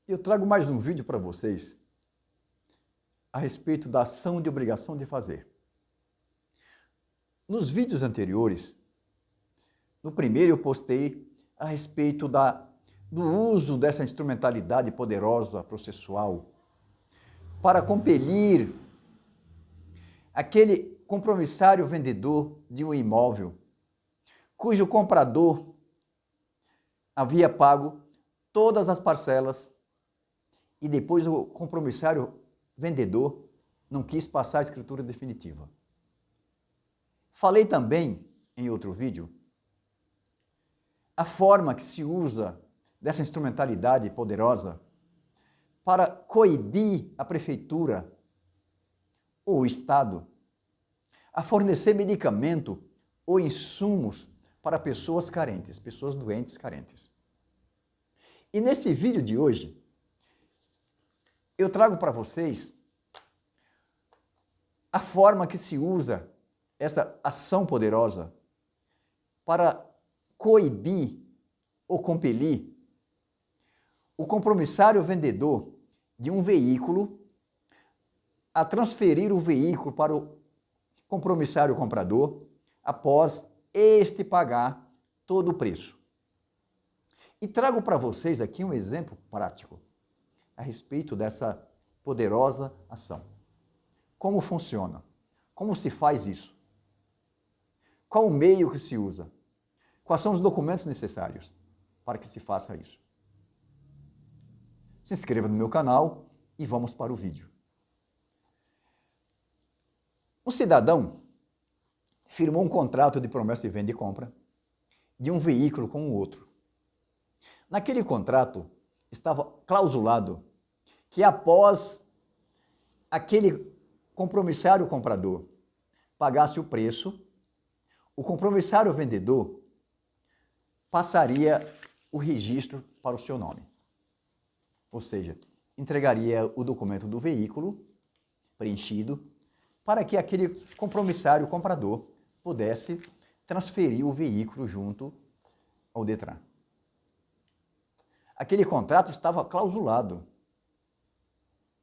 Eu trago mais um vídeo para vocês a respeito da ação de obrigação de fazer. Nos vídeos anteriores, no primeiro eu postei a respeito do uso dessa instrumentalidade poderosa processual para compelir aquele compromissário vendedor de um imóvel cujo comprador havia pago todas as parcelas e depois o compromissário vendedor não quis passar a escritura definitiva. Falei também, em outro vídeo, a forma que se usa dessa instrumentalidade poderosa para coibir a prefeitura ou o Estado a fornecer medicamento ou insumos para pessoas carentes, pessoas doentes carentes. E nesse vídeo de hoje, eu trago para vocês a forma que se usa essa ação poderosa para coibir ou compelir o compromissário vendedor de um veículo a transferir o veículo para o compromissário comprador após este pagar todo o preço. E trago para vocês aqui um exemplo prático a respeito dessa poderosa ação. Como funciona? Como se faz isso? Qual o meio que se usa? Quais são os documentos necessários para que se faça isso? Se inscreva no meu canal e vamos para o vídeo. Um cidadão firmou um contrato de promessa de venda e compra de um veículo com o outro. Naquele contrato estava clausulado que após aquele compromissário comprador pagasse o preço, o compromissário vendedor passaria o registro para o seu nome. Ou seja, entregaria o documento do veículo preenchido para que aquele compromissário comprador pudesse transferir o veículo junto ao Detran. Aquele contrato estava clausulado,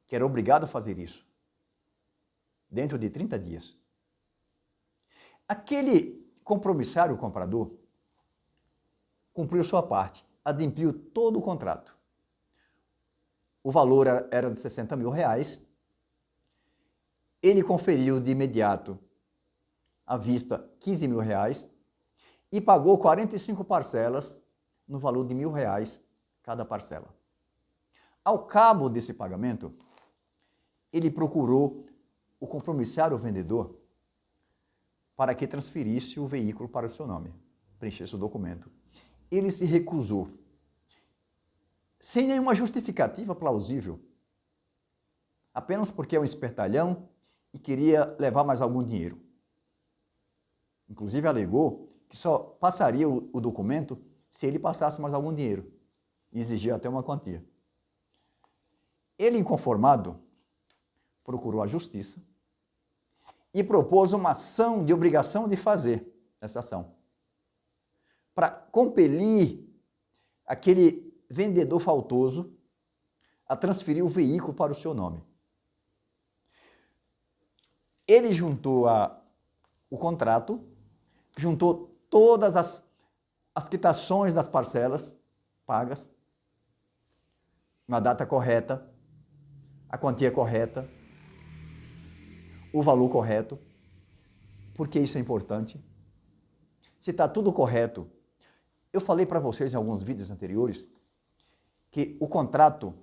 que era obrigado a fazer isso, dentro de 30 dias. Aquele compromissário comprador cumpriu sua parte, adimpliu todo o contrato. O valor era de R$60 mil, ele conferiu de imediato à vista R$15 mil e pagou 45 parcelas no valor de R$1.000 cada parcela. Ao cabo desse pagamento, ele procurou o compromissário vendedor para que transferisse o veículo para o seu nome, preenchesse o documento. Ele se recusou, sem nenhuma justificativa plausível, apenas porque é um espertalhão e queria levar mais algum dinheiro. Inclusive alegou que só passaria o documento se ele passasse mais algum dinheiro, e exigia até uma quantia. Ele, inconformado, procurou a justiça e propôs uma ação de obrigação de fazer essa ação, para compelir aquele vendedor faltoso a transferir o veículo para o seu nome. Ele juntou o contrato, juntou todas as quitações das parcelas pagas, na data correta, a quantia correta, o valor correto. Por que isso é importante? Se está tudo correto, eu falei para vocês em alguns vídeos anteriores que o contrato,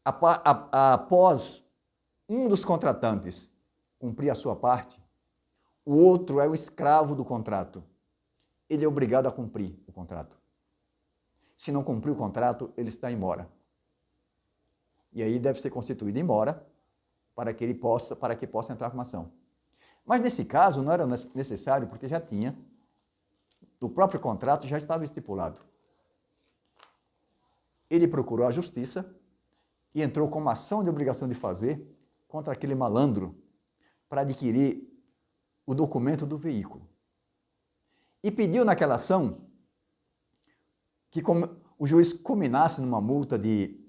após um dos contratantes cumprir a sua parte, o outro é o escravo do contrato. Ele é obrigado a cumprir o contrato. Se não cumprir o contrato, ele está em mora. E aí deve ser constituído em mora para que possa entrar com uma ação. Mas nesse caso não era necessário, porque já tinha, no próprio contrato já estava estipulado. Ele procurou a justiça e entrou com uma ação de obrigação de fazer contra aquele malandro para adquirir o documento do veículo. E pediu naquela ação que o juiz culminasse numa multa de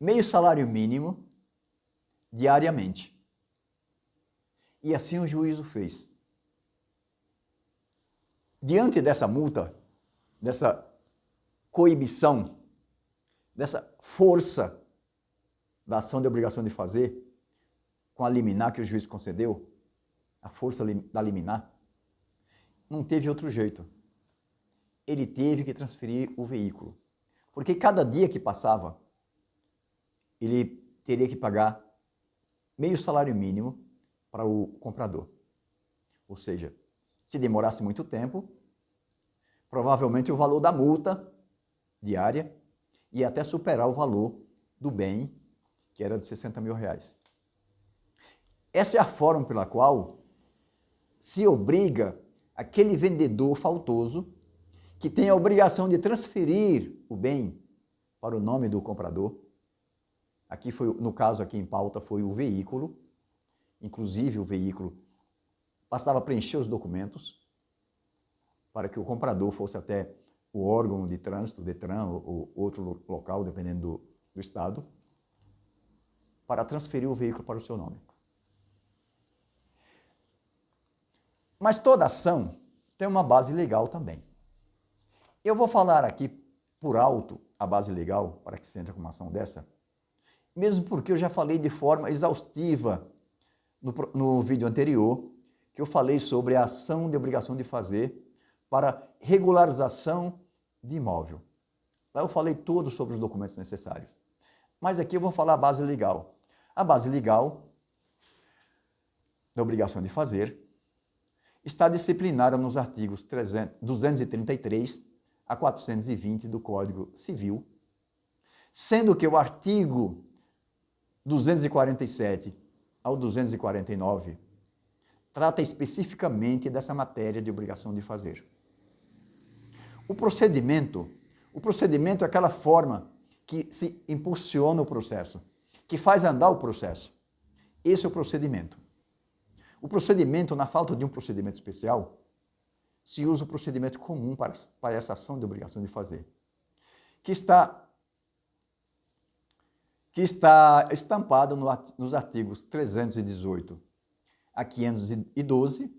meio salário mínimo diariamente. E assim o juiz o fez. Diante dessa multa, dessa coibição, dessa força da ação de obrigação de fazer, com a liminar que o juiz concedeu, a força da liminar, não teve outro jeito. Ele teve que transferir o veículo. Porque cada dia que passava, ele teria que pagar meio salário mínimo para o comprador. Ou seja, se demorasse muito tempo, provavelmente o valor da multa diária ia até superar o valor do bem, que era de 60 mil reais. Essa é a forma pela qual se obriga aquele vendedor faltoso que tem a obrigação de transferir o bem para o nome do comprador. Aqui foi, no caso aqui em pauta, foi o veículo. Inclusive o veículo bastava preencher os documentos para que o comprador fosse até o órgão de trânsito, DETRAN, ou outro local, dependendo do estado, para transferir o veículo para o seu nome. Mas toda ação tem uma base legal também. Eu vou falar aqui por alto a base legal para que se entre com uma ação dessa, mesmo porque eu já falei de forma exaustiva no vídeo anterior, que eu falei sobre a ação de obrigação de fazer para regularização de imóvel. Lá eu falei tudo sobre os documentos necessários. Mas aqui eu vou falar a base legal. A base legal da obrigação de fazer está disciplinada nos artigos 233 a 420 do Código Civil, sendo que o artigo 247 ao 249 trata especificamente dessa matéria de obrigação de fazer. O procedimento é aquela forma que se impulsiona o processo, que faz andar o processo. Esse é o procedimento. O procedimento, na falta de um procedimento especial, se usa o procedimento comum para essa ação de obrigação de fazer, que está estampado nos artigos 318 a 512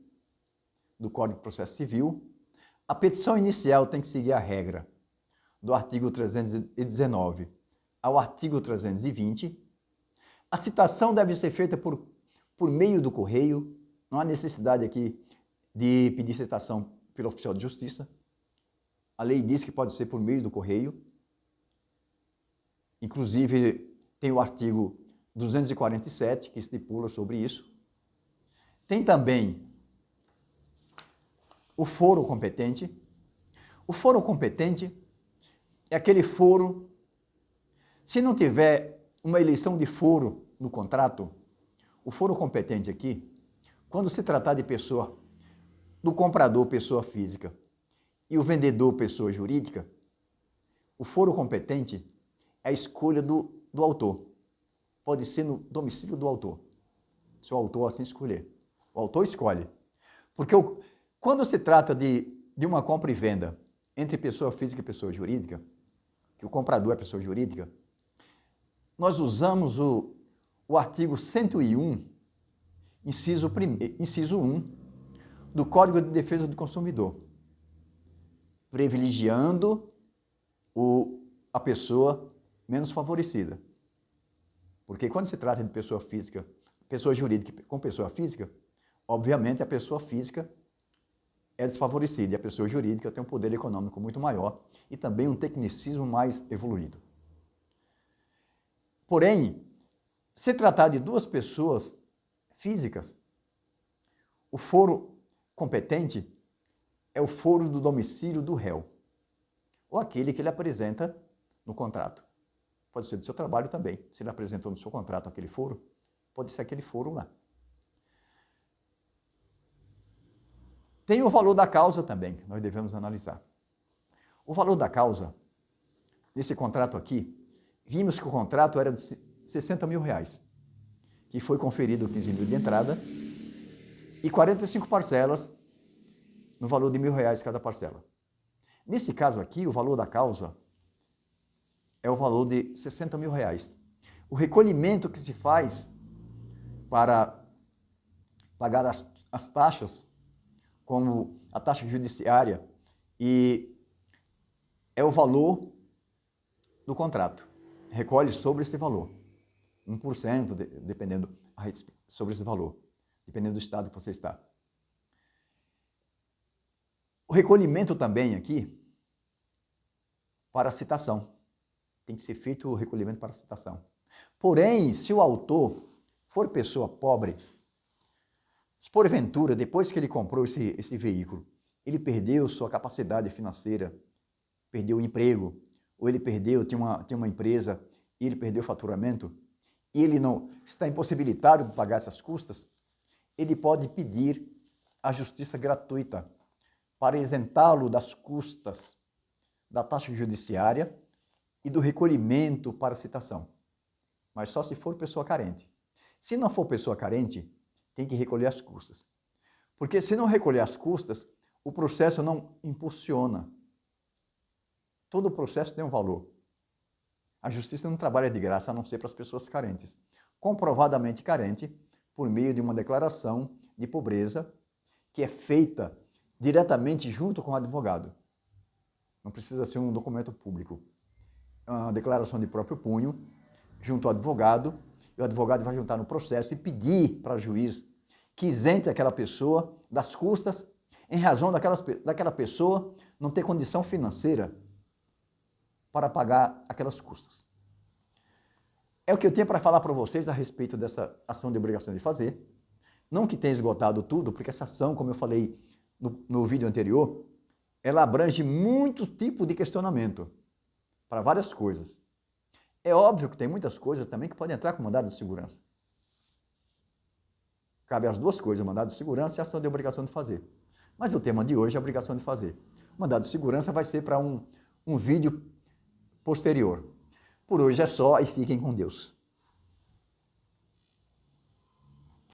do Código de Processo Civil. A petição inicial tem que seguir a regra do artigo 319 ao artigo 320. A citação deve ser feita por meio do correio. Não há necessidade aqui de pedir citação pelo oficial de justiça. A lei diz que pode ser por meio do correio. Inclusive, tem o artigo 247 que estipula sobre isso. Tem também o foro competente. O foro competente é aquele foro, se não tiver uma eleição de foro no contrato, o foro competente aqui, quando se tratar de pessoa, do comprador, pessoa física, e o vendedor, pessoa jurídica, o foro competente é a escolha do autor. Pode ser no domicílio do autor, se o autor assim escolher. O autor escolhe. Porque quando se trata de uma compra e venda entre pessoa física e pessoa jurídica, que o comprador é pessoa jurídica, nós usamos o artigo 101, inciso 1 do Código de Defesa do Consumidor, privilegiando a pessoa menos favorecida. Porque quando se trata de pessoa física, pessoa jurídica com pessoa física, obviamente a pessoa física é desfavorecida e a pessoa jurídica tem um poder econômico muito maior e também um tecnicismo mais evoluído. Porém, se tratar de duas pessoas físicas, o foro competente é o foro do domicílio do réu, ou aquele que ele apresenta no contrato. Pode ser do seu trabalho também. Se ele apresentou no seu contrato aquele foro, pode ser aquele foro lá. Tem o valor da causa também, que nós devemos analisar. O valor da causa, nesse contrato aqui, vimos que o contrato era de 60 mil reais, que foi conferido 15 mil de entrada e 45 parcelas no valor de R$1.000 cada parcela. Nesse caso aqui, o valor da causa é o valor de R$60 mil. O recolhimento que se faz para pagar as taxas, como a taxa judiciária, e é o valor do contrato. Recolhe sobre esse valor. 1%, dependendo sobre esse valor, dependendo do estado que você está. O recolhimento também aqui para a citação. Tem que ser feito o recolhimento para a citação. Porém, se o autor for pessoa pobre, porventura, depois que ele comprou esse veículo, ele perdeu sua capacidade financeira, perdeu o emprego, ou ele tinha uma empresa e ele perdeu o faturamento, e ele não está impossibilitado de pagar essas custas, ele pode pedir a justiça gratuita para isentá-lo das custas da taxa judiciária e do recolhimento para citação. Mas só se for pessoa carente. Se não for pessoa carente, tem que recolher as custas. Porque se não recolher as custas, o processo não impulsiona. Todo o processo tem um valor. A justiça não trabalha de graça, a não ser para as pessoas carentes. Comprovadamente carente, por meio de uma declaração de pobreza que é feita diretamente junto com o advogado. Não precisa ser um documento público. É uma declaração de próprio punho, junto ao advogado, e o advogado vai juntar no processo e pedir para o juiz que isente aquela pessoa das custas em razão daquela pessoa não ter condição financeira para pagar aquelas custas. É o que eu tenho para falar para vocês a respeito dessa ação de obrigação de fazer. Não que tenha esgotado tudo, porque essa ação, como eu falei no vídeo anterior, ela abrange muito tipo de questionamento para várias coisas. É óbvio que tem muitas coisas também que podem entrar com mandado de segurança. Cabe as duas coisas, mandado de segurança e ação de obrigação de fazer. Mas o tema de hoje é a obrigação de fazer. O mandado de segurança vai ser para um vídeo posterior. Por hoje é só e fiquem com Deus.